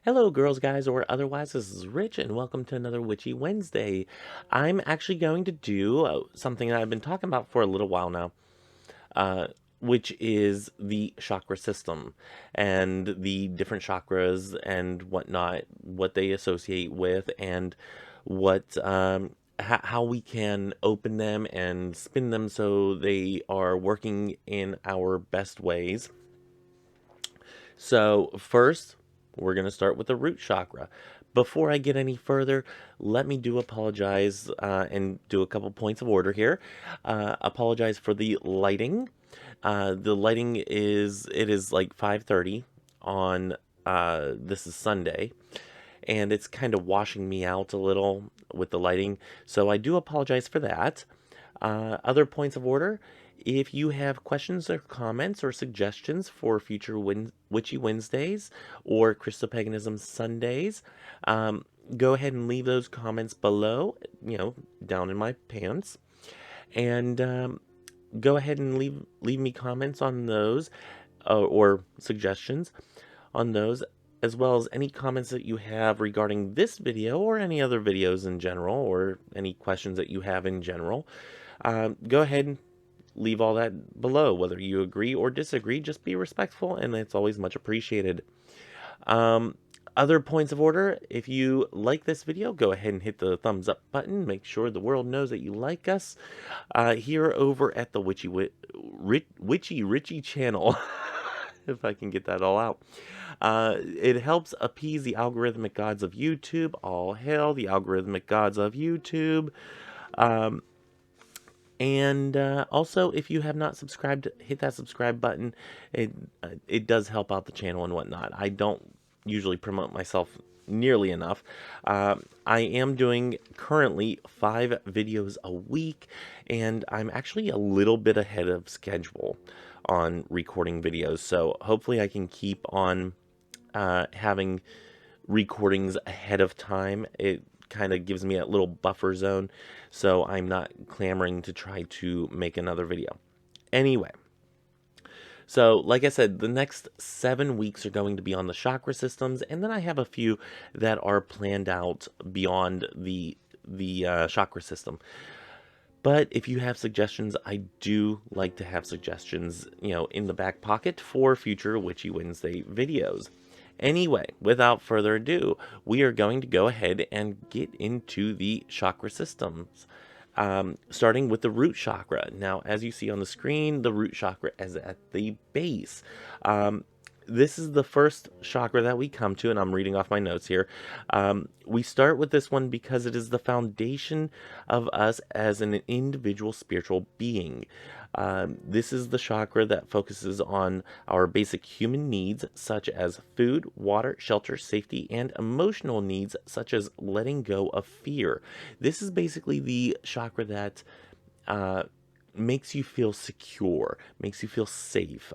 Hello, girls, guys, or otherwise. This is Rich, and welcome to another Witchy Wednesday. I'm actually going to do something that I've been talking about for a little while now, uh, which is the chakra system and the different chakras and whatnot, what they associate with, and what how we can open them and spin them so they are working in our best ways. So, first, we're going to start with the root chakra. Before I get any further, let me apologize and do a couple points of order here. Apologize for the lighting. The lighting is like 5:30 on this is Sunday, and it's kind of washing me out a little with the lighting. So I do apologize for that. Other points of order. If you have questions or comments or suggestions for future Witchy Wednesdays or Christo-Paganism Sundays, go ahead and leave those comments below, down in my pants. And go ahead and leave me comments on those or suggestions on those, as well as any comments that you have regarding this video or any other videos in general, or any questions that you have in general. Go ahead and leave all that below, whether you agree or disagree. Just be respectful, and it's always much appreciated. Other points of order: if you like this video, go ahead and hit the thumbs up button. Make sure the world knows that you like us here over at the Witchy Richie channel. If I can get that all out. It helps appease the algorithmic gods of YouTube. All hail the algorithmic gods of YouTube. And also, if you have not subscribed, hit that subscribe button. It does help out the channel and whatnot. I don't usually promote myself nearly enough. I am doing currently 5 videos a week, and I'm actually a little bit ahead of schedule on recording videos. So hopefully I can keep on having recordings ahead of time. It kind of gives me a little buffer zone, so I'm not clamoring to try to make another video. Anyway, so like I said, the next 7 weeks are going to be on the chakra systems, and then I have a few that are planned out beyond the chakra system. But if you have suggestions, I do like to have suggestions, in the back pocket for future Witchy Wednesday videos. Anyway, without further ado, we are going to go ahead and get into the chakra systems, starting with the root chakra. Now, as you see on the screen, the root chakra is at the base. This is the first chakra that we come to, and I'm reading off my notes here. We start with this one because it is the foundation of us as an individual spiritual being. This is the chakra that focuses on our basic human needs, such as food, water, shelter, safety, and emotional needs, such as letting go of fear. This is basically the chakra that makes you feel secure, makes you feel safe.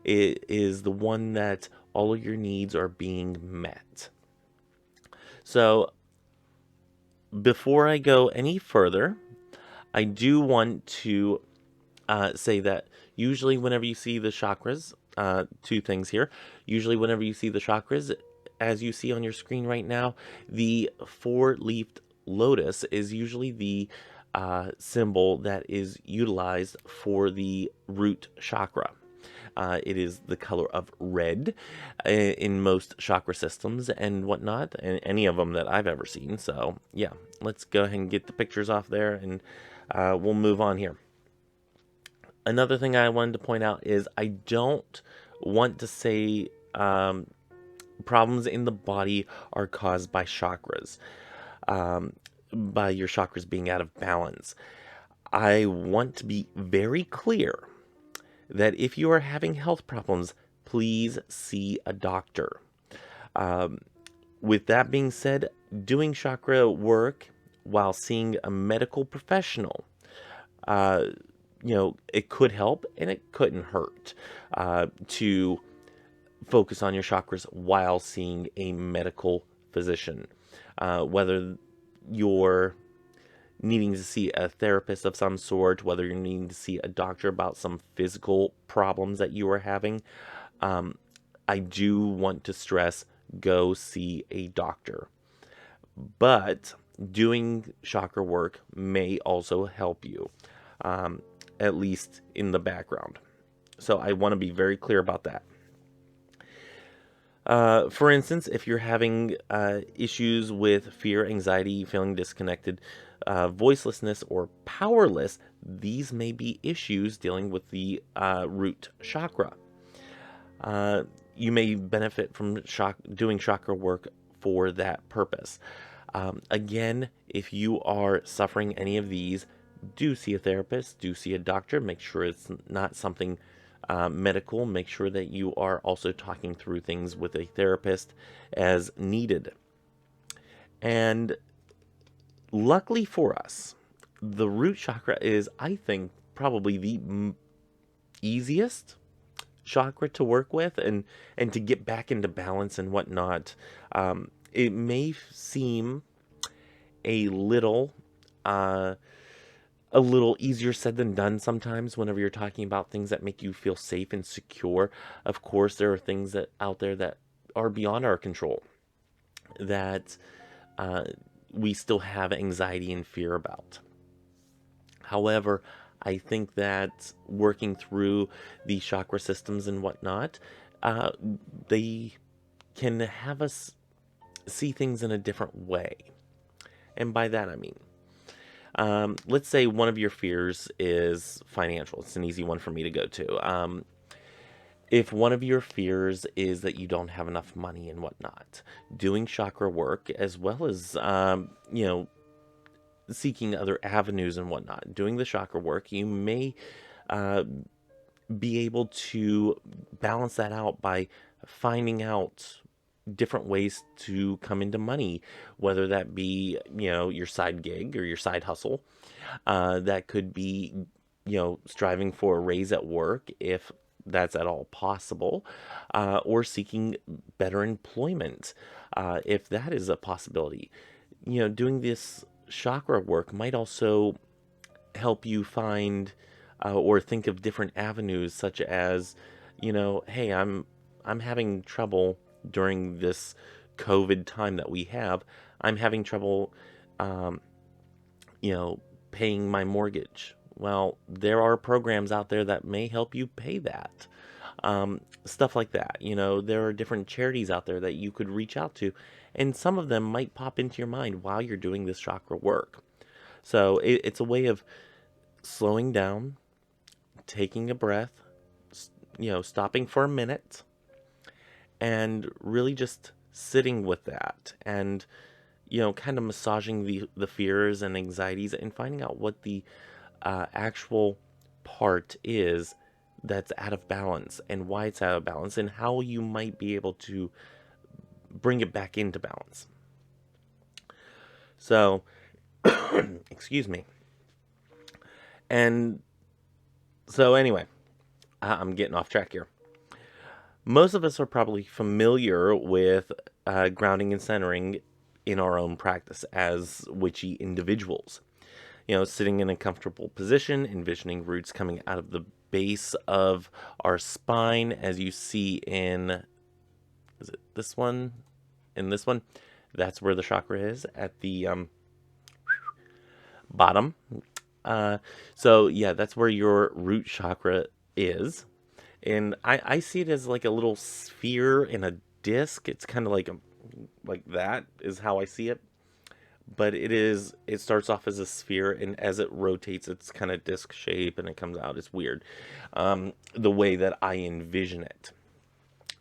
It is the one that all of your needs are being met. So, before I go any further, I do want to say that usually whenever you see the chakras, 2 things here. Usually whenever you see the chakras, as you see on your screen right now, the 4-leafed lotus is usually the symbol that is utilized for the root chakra. It is the color of red in most chakra systems and whatnot, and any of them that I've ever seen. So yeah, let's go ahead and get the pictures off there, and we'll move on here. Another thing I wanted to point out is I don't want to say problems in the body are caused by chakras, by your chakras being out of balance. I want to be very clear that if you are having health problems, please see a doctor. With that being said, doing chakra work while seeing a medical professional, it could help and it couldn't hurt to focus on your chakras while seeing a medical physician. Whether you're needing to see a therapist of some sort, whether you're needing to see a doctor about some physical problems that you are having, I do want to stress go see a doctor. But doing chakra work may also help you, um, at least in the background. So I want to be very clear about that. For instance, if you're having issues with fear, anxiety, feeling disconnected, voicelessness, or powerless, these may be issues dealing with the root chakra. You may benefit from doing chakra work for that purpose. Again, if you are suffering any of these, do see a therapist, do see a doctor. Make sure it's not something medical. Make sure that you are also talking through things with a therapist as needed. And luckily for us, the root chakra is, I think, probably the easiest chakra to work with and to get back into balance and whatnot. It may seem a little uh, a little easier said than done sometimes whenever you're talking about things that make you feel safe and secure. Of course, there are things that out there that are beyond our control that uh, we still have anxiety and fear about. However, I think that working through the chakra systems and whatnot, uh, they can have us see things in a different way. And by that I mean, let's say one of your fears is financial. It's an easy one for me to go to. If one of your fears is that you don't have enough money and whatnot, doing chakra work as well as, seeking other avenues and whatnot, doing the chakra work, you may uh, be able to balance that out by finding out different ways to come into money, whether that be, your side gig or your side hustle. That could be, striving for a raise at work if that's at all possible, or seeking better employment, if that is a possibility. Doing this chakra work might also help you find or think of different avenues, such as, hey, I'm having trouble during this COVID time that we have. I'm having trouble, um, paying my mortgage. Well, there are programs out there that may help you pay that. Stuff like that. There are different charities out there that you could reach out to, and some of them might pop into your mind while you're doing this chakra work. So it's a way of slowing down, taking a breath, stopping for a minute, and really just sitting with that and, kind of massaging the fears and anxieties and finding out what the actual part is that's out of balance and why it's out of balance and how you might be able to bring it back into balance. So, excuse me. And so, anyway, I'm getting off track here. Most of us are probably familiar with grounding and centering in our own practice as witchy individuals. Sitting in a comfortable position, envisioning roots coming out of the base of our spine, as you see in, is it this one? In this one, that's where the chakra is, at the bottom. So yeah, that's where your root chakra is. And I see it as like a little sphere in a disc. It's kind of like that is how I see it. But it starts off as a sphere, and as it rotates, it's kind of disc shape, and it comes out. It's weird, the way that I envision it.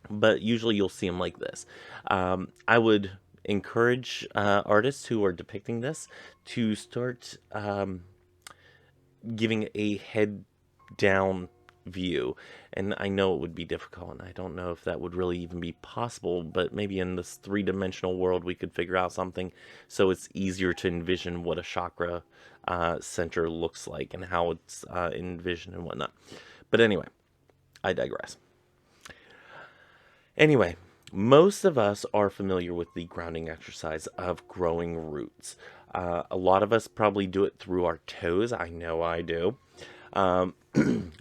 But usually you'll see them like this. I would encourage artists who are depicting this to start giving a head down view. And I know it would be difficult, and I don't know if that would really even be possible, but maybe in this three-dimensional world we could figure out something so it's easier to envision what a chakra center looks like and how it's envisioned and whatnot. But anyway, I digress. Anyway, most of us are familiar with the grounding exercise of growing roots. A lot of us probably do it through our toes. I know I do.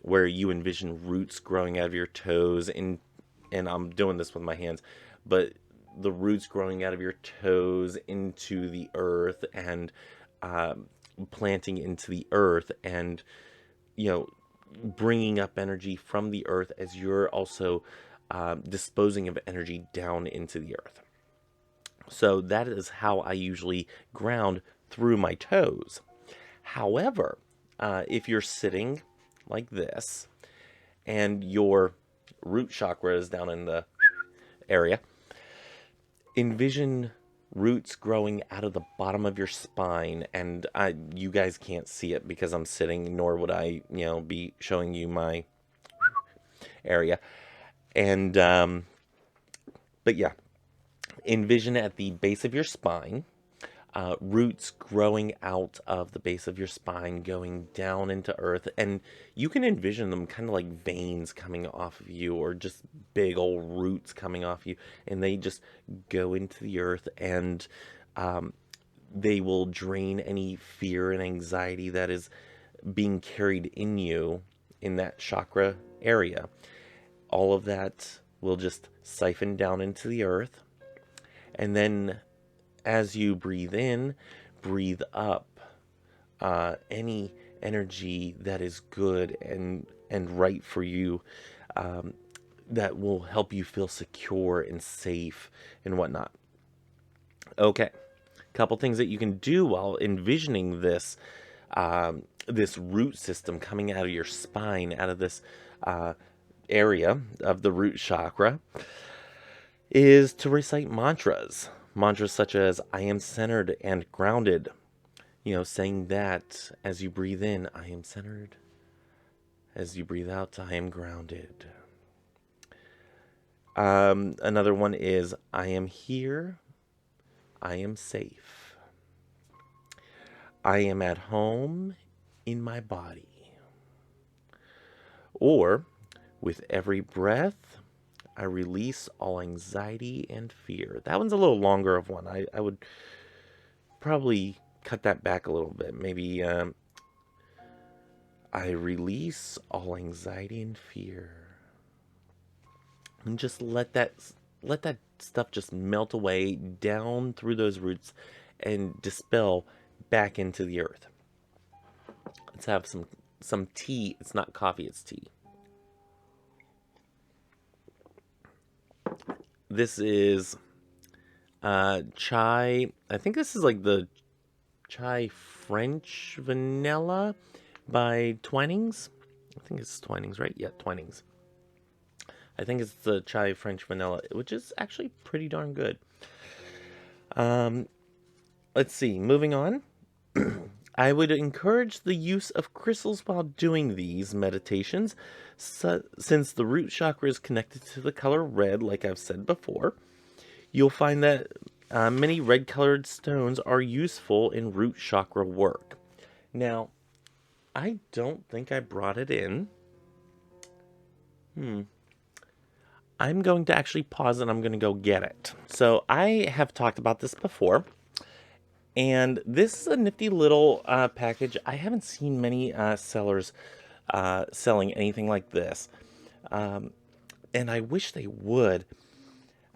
Where you envision roots growing out of your toes, and I'm doing this with my hands, but the roots growing out of your toes into the earth and planting into the earth, and you know, bringing up energy from the earth as you're also disposing of energy down into the earth. So that is how I usually ground, through my toes. However, if you're sitting like this and your root chakra is down in the area, envision roots growing out of the bottom of your spine. And you guys can't see it because I'm sitting, nor would I, be showing you my area. And, but yeah, envision at the base of your spine, roots growing out of the base of your spine, going down into earth. And you can envision them kind of like veins coming off of you, or just big old roots coming off you. And they just go into the earth, and they will drain any fear and anxiety that is being carried in you in that chakra area. All of that will just siphon down into the earth. And then as you breathe in, breathe up any energy that is good and right for you, that will help you feel secure and safe and whatnot. Okay, couple things that you can do while envisioning this this root system coming out of your spine, out of this area of the root chakra, is to recite mantras. Mantras such as, I am centered and grounded. Saying that as you breathe in, I am centered. As you breathe out, I am grounded. Another one is, I am here. I am safe. I am at home in my body. Or, with every breath, I release all anxiety and fear. That one's a little longer of one. I would probably cut that back a little bit. Maybe I release all anxiety and fear. And just let that stuff just melt away down through those roots and dispel back into the earth. Let's have some tea. It's not coffee, it's tea. This is chai. I think this is like the chai French vanilla by Twinings. I think it's Twinings, right? Yeah, Twinings. I think it's the chai French vanilla, which is actually pretty darn good. Let's see. Moving on. I would encourage the use of crystals while doing these meditations, since the root chakra is connected to the color red, like I've said before. You'll find that many red-colored stones are useful in root chakra work. Now, I don't think I brought it in. I'm going to actually pause and I'm going to go get it. So I have talked about this before. And this is a nifty little package. I haven't seen many sellers selling anything like this. And I wish they would.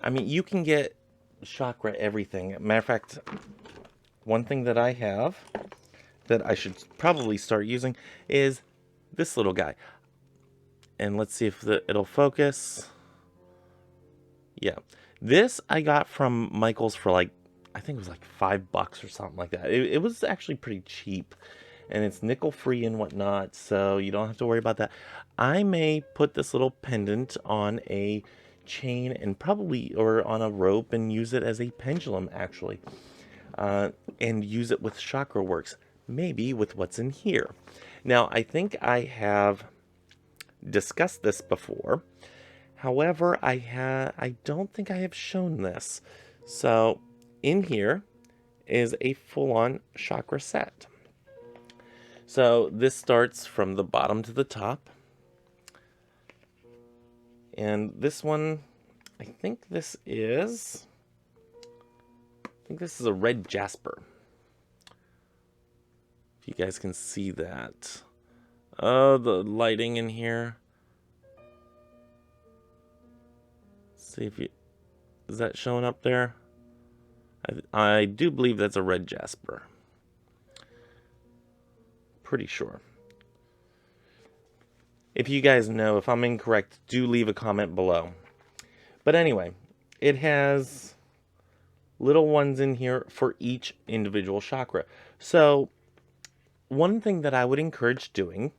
I mean, you can get chakra everything. Matter of fact, one thing that I have that I should probably start using is this little guy. And let's see if it'll focus. Yeah. This I got from Michael's for like, I think it was like $5 or something like that. It was actually pretty cheap, and it's nickel free and whatnot, so you don't have to worry about that. I may put this little pendant on a chain and probably, or on a rope, and use it as a pendulum actually, and use it with chakra works, maybe with what's in here. Now, I think I have discussed this before. However, I don't think I have shown this. So in here is a full-on chakra set. So this starts from the bottom to the top. And this one, I think this is a red jasper. If you guys can see that. Oh, the lighting in here. See if you... Is that showing up there? I do believe that's a red jasper. Pretty sure. If you guys know, if I'm incorrect, do leave a comment below. But anyway, it has little ones in here for each individual chakra. So one thing that I would encourage doing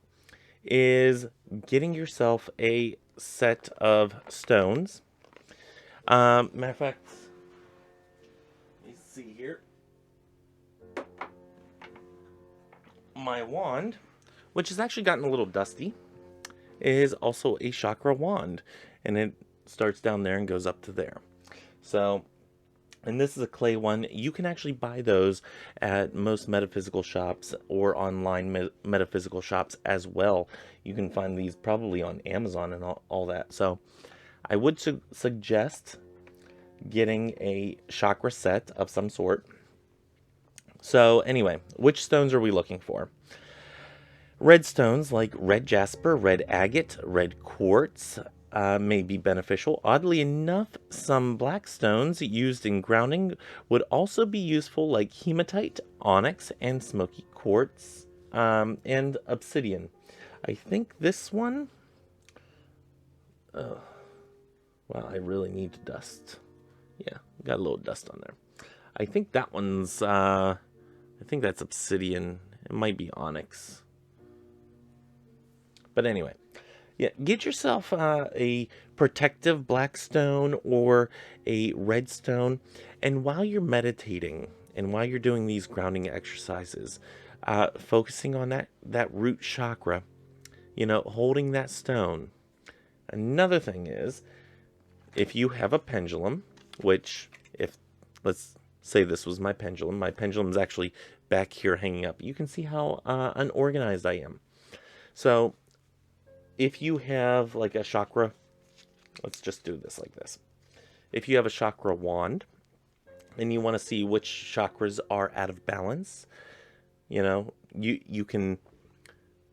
is getting yourself a set of stones. Matter of fact, let me see here. My wand, which has actually gotten a little dusty, is also a chakra wand, and it starts down there and goes up to there. So, and this is a clay one. You can actually buy those at most metaphysical shops or online metaphysical shops as well. You can find these probably on Amazon and all that. So I would suggest getting a chakra set of some sort. So anyway, which stones are we looking for? Red stones like red jasper, red agate, red quartz may be beneficial. Oddly enough, some black stones used in grounding would also be useful, like hematite, onyx, and smoky quartz, and obsidian. I think this one... wow, I really need to dust. Yeah, got a little dust on there. I think that one's... I think that's obsidian. It might be onyx. But anyway, yeah, get yourself a protective black stone or a red stone. And while you're meditating and while you're doing these grounding exercises, focusing on that root chakra, holding that stone. Another thing is, if you have a pendulum, which let's say this was my pendulum's actually back here hanging up. You can see how unorganized I am. So if you have like a chakra, let's just do this like this. If you have a chakra wand and you want to see which chakras are out of balance, you can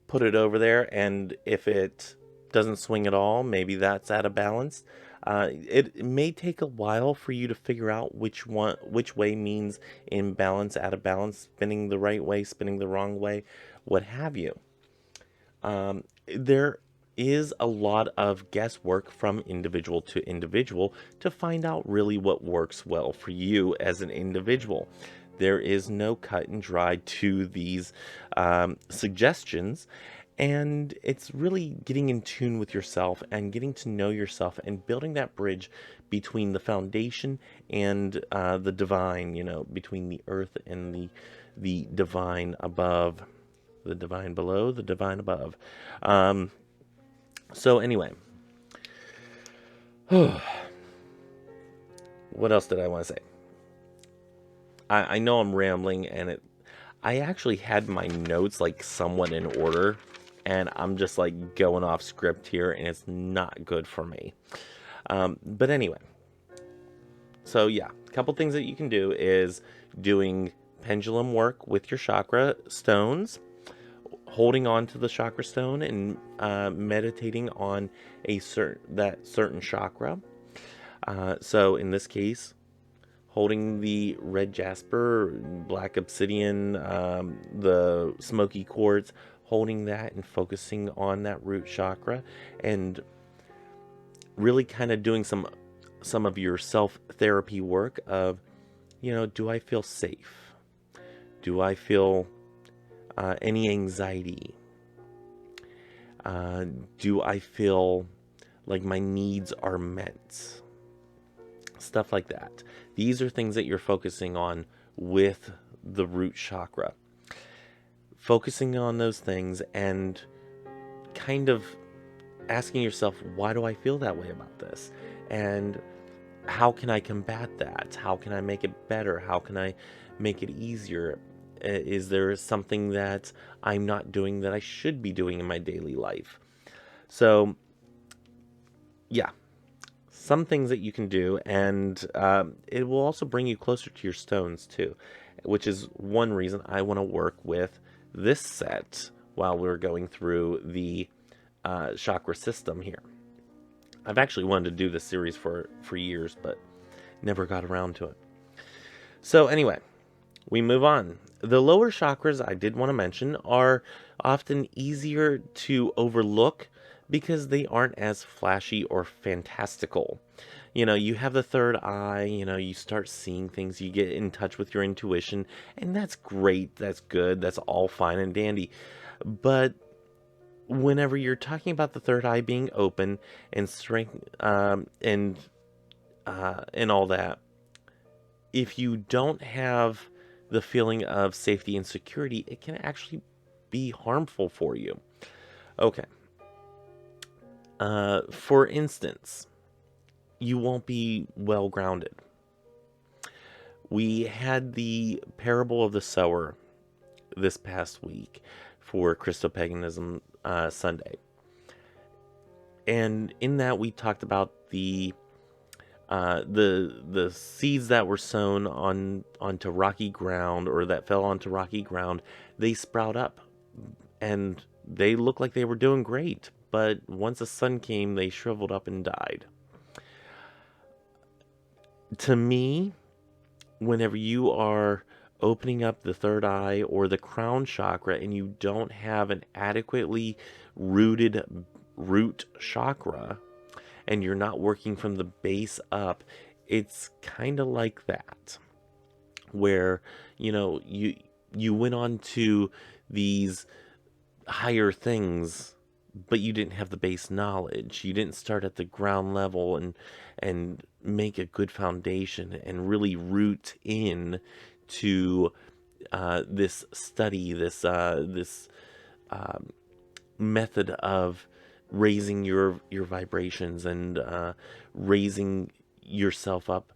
put it over there, and if it doesn't swing at all, maybe that's out of balance. It may take a while for you to figure out which way means in balance, out of balance, spinning the right way, spinning the wrong way, what have you. There is a lot of guesswork from individual to individual to find out really what works well for you as an individual. There is no cut and dry to these suggestions, and it's really getting in tune with yourself and getting to know yourself and building that bridge between the foundation and the divine, between the earth and the divine above, the divine below, the divine above. So anyway, what else did I want to say? I know I'm rambling, and I actually had my notes like somewhat in order, and I'm just like going off script here, and it's not good for me. But anyway, so yeah, a couple things that you can do is doing pendulum work with your chakra stones, holding on to the chakra stone and meditating on that certain chakra. So in this case, holding the red jasper, black obsidian, the smoky quartz, holding that and focusing on that root chakra, and really kind of doing some of your self-therapy work of, do I feel safe? Do I feel any anxiety? Do I feel like my needs are met? Stuff like that. These are things that you're focusing on with the root chakra. Focusing on those things and kind of asking yourself, why do I feel that way about this? And how can I combat that? How can I make it better? How can I make it easier? Is there something that I'm not doing that I should be doing in my daily life? So, yeah, some things that you can do, and it will also bring you closer to your stones too, which is one reason I want to work with this set while we're going through the chakra system here. I've actually wanted to do this series for years, but Never got around to it. So anyway, we move on. The lower chakras, I did want to mention, are often easier to overlook because they aren't as flashy or fantastical. You have the third eye, you start seeing things, you get in touch with your intuition, and that's great, that's good, that's all fine and dandy. But whenever you're talking about the third eye being open and strength, and all that, if you don't have the feeling of safety and security, it can actually be harmful for you. Okay. For instance, you won't be well grounded. We had the parable of the sower this past week for Christo-Paganism Sunday. And in that we talked about the seeds that were sown onto rocky ground, or that fell onto rocky ground. They sprout up and they looked like they were doing great, but once the sun came, they shriveled up and died. To me, whenever you are opening up the third eye or the crown chakra and you don't have an adequately rooted root chakra, and you're not working from the base up, it's kind of like that, where you went on to these higher things, but you didn't have the base knowledge. You didn't start at the ground level and make a good foundation and really root in to this study, this method of raising your vibrations and raising yourself up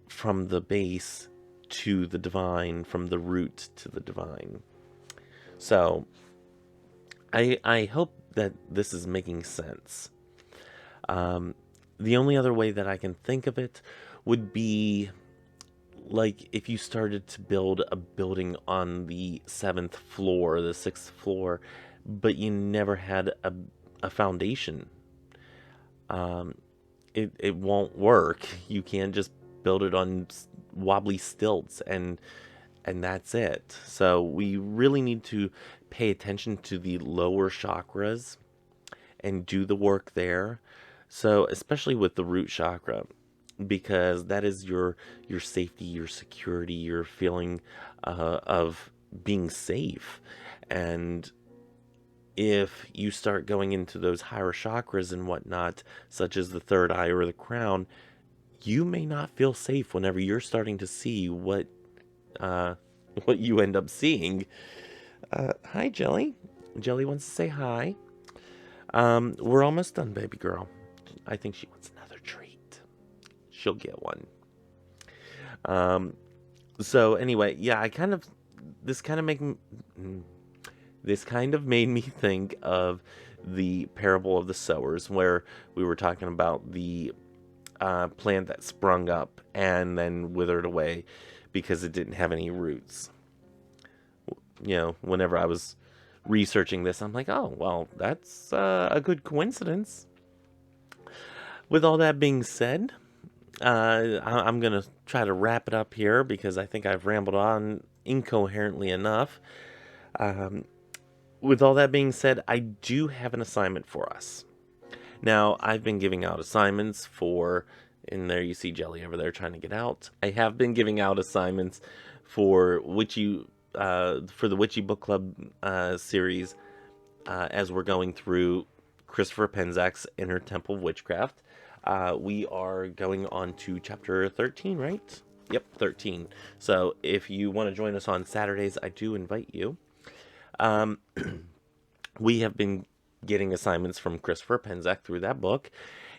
from the base to the divine, from the root to the divine. So I hope that this is making sense. The only other way that I can think of it would be like if you started to build a building on the 7th floor, the 6th floor, but you never had a foundation. It won't work. You can't just build it on wobbly stilts and that's it. So we really need to pay attention to the lower chakras and do the work there. So especially with the root chakra, because that is your safety, your security, your feeling of being safe. And if you start going into those higher chakras and whatnot, such as the third eye or the crown, you may not feel safe whenever you're starting to see what you end up seeing. Hi, Jelly. Jelly wants to say hi. We're almost done, baby girl. I think she wants another treat. She'll get one. So anyway, yeah, this kind of made me think of the parable of the sowers, where we were talking about the plant that sprung up and then withered away because it didn't have any roots. Whenever I was researching this, I'm like, oh, well, that's a good coincidence. With all that being said, I'm going to try to wrap it up here because I think I've rambled on incoherently enough. With all that being said, I do have an assignment for us. Now, I've been giving out assignments and there you see Jelly over there trying to get out. I have been giving out assignments for Witchy, for the Witchy Book Club series, as we're going through Christopher Penzak's Inner Temple of Witchcraft. We are going on to chapter 13, right? Yep, 13. So if you want to join us on Saturdays, I do invite you. We have been getting assignments from Christopher Penzak through that book.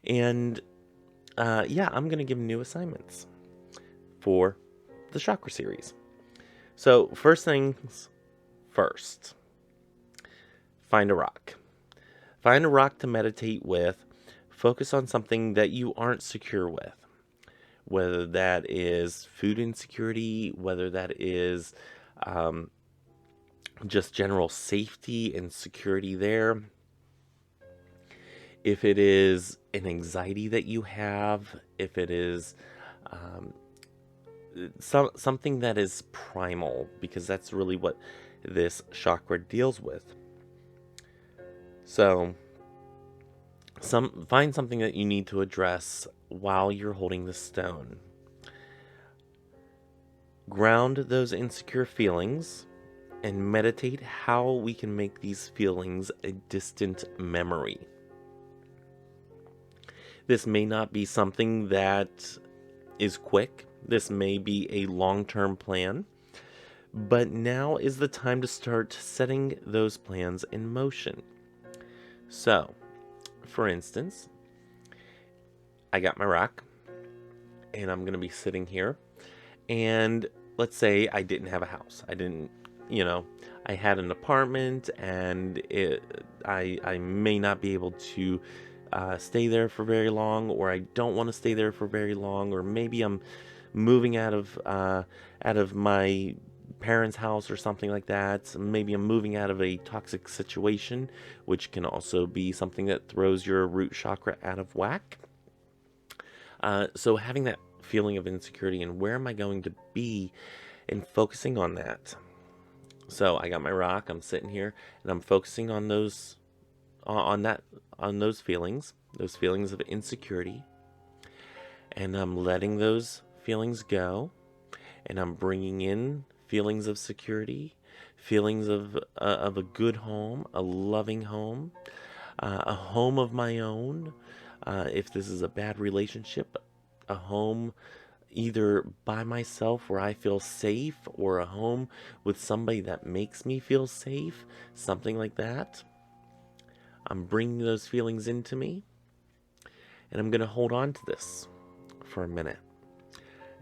And I'm going to give new assignments for the Chakra series. So first things first, find a rock. Find a rock to meditate with. Focus on something that you aren't secure with. Whether that is food insecurity, whether that is just general safety and security there. If it is an anxiety that you have, if it is something that is primal, because that's really what this chakra deals with. So find something that you need to address while you're holding the stone. Ground those insecure feelings and meditate how we can make these feelings a distant memory. This may not be something that is quick. This may be a long-term plan. But now is the time to start setting those plans in motion. So, for instance, I got my rock, and I'm going to be sitting here. And let's say I didn't have a house. I had an apartment, and I may not be able to stay there for very long, or I don't want to stay there for very long, or maybe I'm moving out of my parents' house or something like that. Maybe I'm moving out of a toxic situation, which can also be something that throws your root chakra out of whack. So having that feeling of insecurity and where am I going to be, and focusing on that. So I got my rock, I'm sitting here, and I'm focusing on those feelings of insecurity, and I'm letting those feelings go, and I'm bringing in feelings of security, feelings of a good home, a loving home, a home of my own. If this is a bad relationship, a home either by myself where I feel safe, or a home with somebody that makes me feel safe, something like that. I'm bringing those feelings into me, and I'm going to hold on to this for a minute.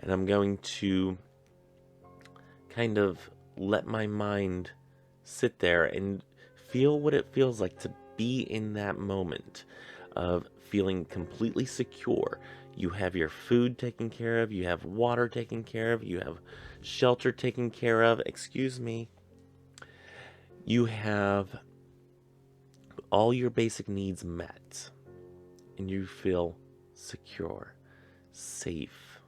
And I'm going to kind of let my mind sit there and feel what it feels like to be in that moment of feeling completely secure. You have your food taken care of, you have water taken care of, you have shelter taken care of, you have all your basic needs met, and you feel secure, safe.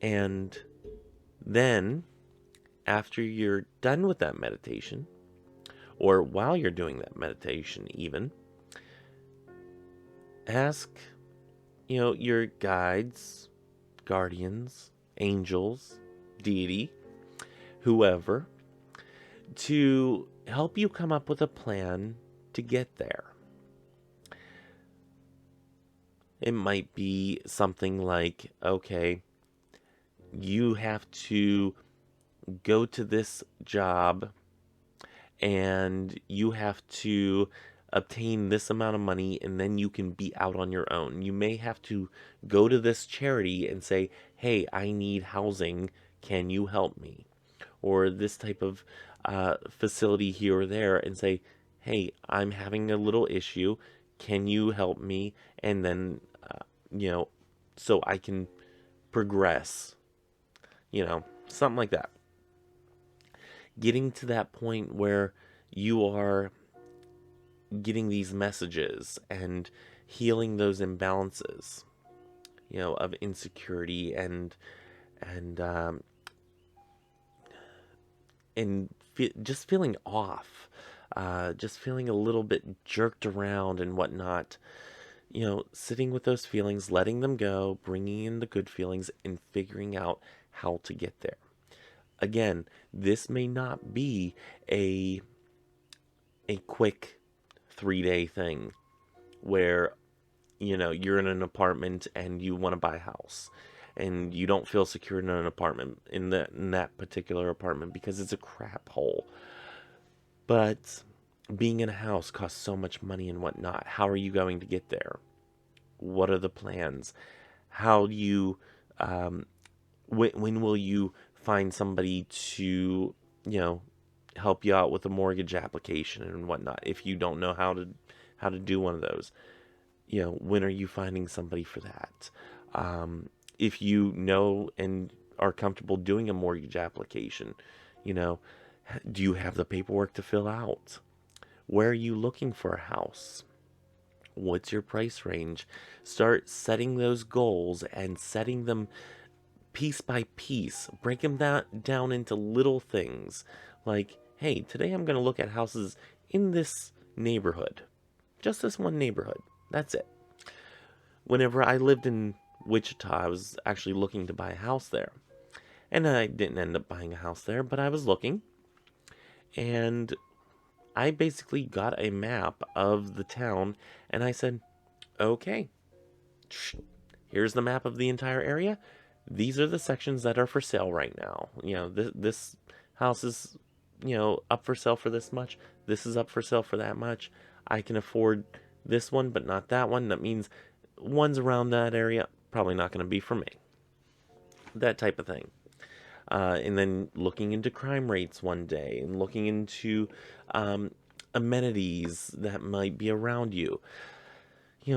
And then, after you're done with that meditation, or while you're doing that meditation even, ask, your guides, guardians, angels, deity, whoever, to help you come up with a plan to get there. It might be something like, okay, you have to go to this job, and you have to obtain this amount of money, and then you can be out on your own. You may have to go to this charity and say, hey, I need housing, can you help me? Or this type of facility here or there, and say, hey, I'm having a little issue, can you help me? And then, so I can progress, something like that. Getting to that point where you are getting these messages and healing those imbalances, of insecurity and just feeling off, just feeling a little bit jerked around and whatnot. Sitting with those feelings, letting them go, bringing in the good feelings, and figuring out how to get there. Again, this may not be a quick 3-day thing where, you're in an apartment and you want to buy a house, and you don't feel secure in an apartment, in that particular apartment, because it's a crap hole. But being in a house costs so much money and whatnot. How are you going to get there? What are the plans? How do you, when will you find somebody to, help you out with a mortgage application and whatnot, if you don't know how to do one of those? When are you finding somebody for that? If you know and are comfortable doing a mortgage application, do you have the paperwork to fill out? Where are you looking for a house? What's your price range? Start setting those goals and setting them piece by piece. Break them down into little things. Like, hey, today I'm going to look at houses in this neighborhood. Just this one neighborhood. That's it. Whenever I lived in Wichita, I was actually looking to buy a house there. And I didn't end up buying a house there, but I was looking. And I basically got a map of the town, and I said, okay, here's the map of the entire area. These are the sections that are for sale right now. This house is, up for sale for this much. This is up for sale for that much. I can afford this one, but not that one. That means ones around that area, probably not going to be for me. That type of thing. And then looking into crime rates one day and looking into amenities that might be around you.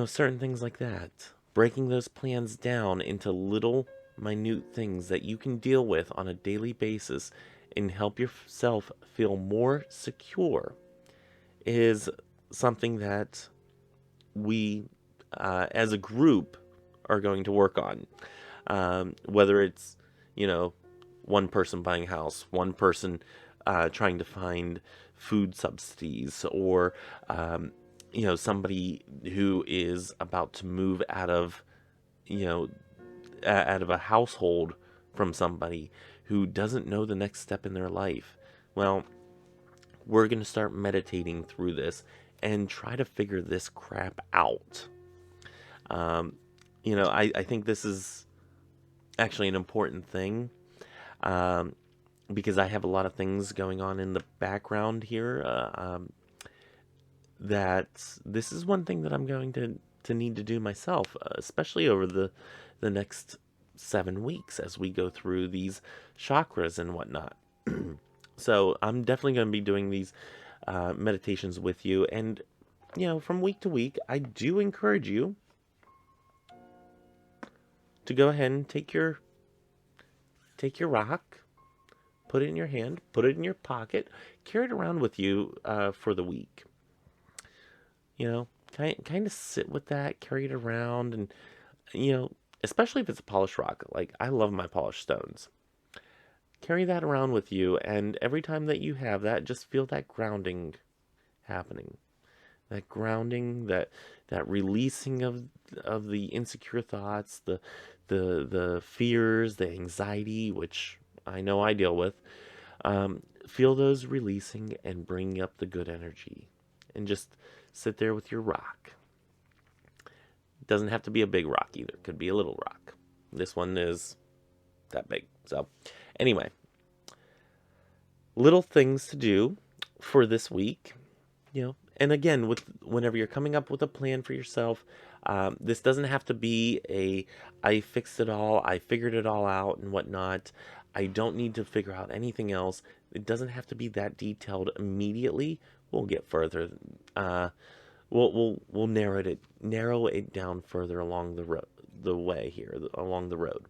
Certain things like that. Breaking those plans down into little, minute things that you can deal with on a daily basis and help yourself feel more secure is something that we, as a group, are going to work on. Whether it's, one person buying a house, one person trying to find food subsidies, or somebody who is about to move out of a household from somebody who doesn't know the next step in their life. Well, we're going to start meditating through this and try to figure this crap out. I think this is actually an important thing, because I have a lot of things going on in the background here, that this is one thing that I'm going to need to do myself, especially over the next 7 weeks as we go through these chakras and whatnot. So I'm definitely going to be doing these meditations with you, and from week to week, I do encourage you to go ahead and take your rock, put it in your hand, put it in your pocket, carry it around with you for the week. Kind of sit with that, carry it around, and especially if it's a polished rock. Like, I love my polished stones. Carry that around with you, and every time that you have that, just feel that grounding happening. That grounding, that releasing of the insecure thoughts, the fears, the anxiety, which I know I deal with. Feel those releasing and bringing up the good energy, and just sit there with your rock. It doesn't have to be a big rock either. It could be a little rock. This one is that big. So, anyway, little things to do for this week, And again, whenever you're coming up with a plan for yourself, this doesn't have to be I fixed it all, I figured it all out and whatnot. I don't need to figure out anything else. It doesn't have to be that detailed immediately. We'll get further. We'll narrow it down further along the way here, along the road.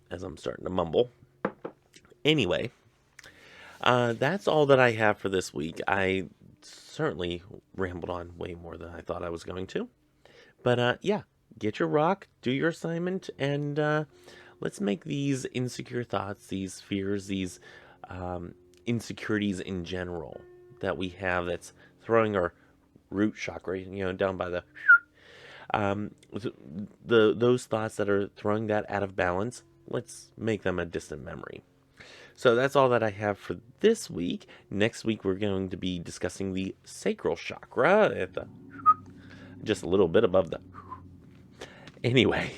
As I'm starting to mumble. Anyway, that's all that I have for this week. I certainly rambled on way more than I thought I was going to. But yeah, get your rock, do your assignment, and let's make these insecure thoughts, these fears, these insecurities in general that we have that's throwing our root chakra, down by those thoughts that are throwing that out of balance, let's make them a distant memory. So that's all that I have for this week. Next week, we're going to be discussing the sacral chakra at just a little bit above the. Anyway,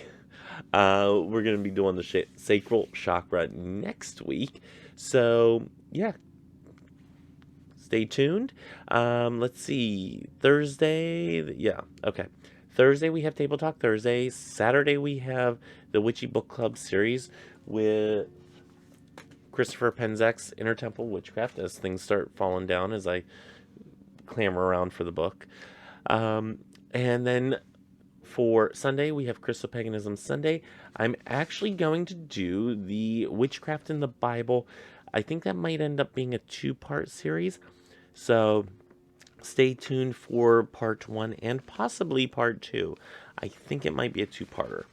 we're going to be doing the sacral chakra next week. So, yeah. Stay tuned. Let's see. Thursday. Yeah. Okay. Thursday, we have Table Talk Thursday. Saturday, we have the Witchy Book Club series with Christopher Penzak's Inner Temple Witchcraft, as things start falling down as I clamor around for the book. And then for Sunday, we have Christo-Paganism Sunday. I'm actually going to do the Witchcraft in the Bible. I think that might end up being a 2-part series. So Stay tuned for part 1 and possibly part 2. I think it might be a two-parter.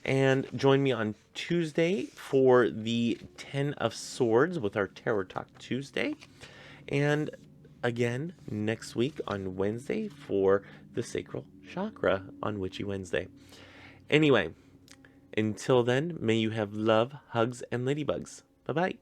And join me on Tuesday for the 10 of Swords with our Tarot Talk Tuesday. And again, next week on Wednesday for the Sacral Chakra on Witchy Wednesday. Anyway, until then, may you have love, hugs, and ladybugs. Bye-bye.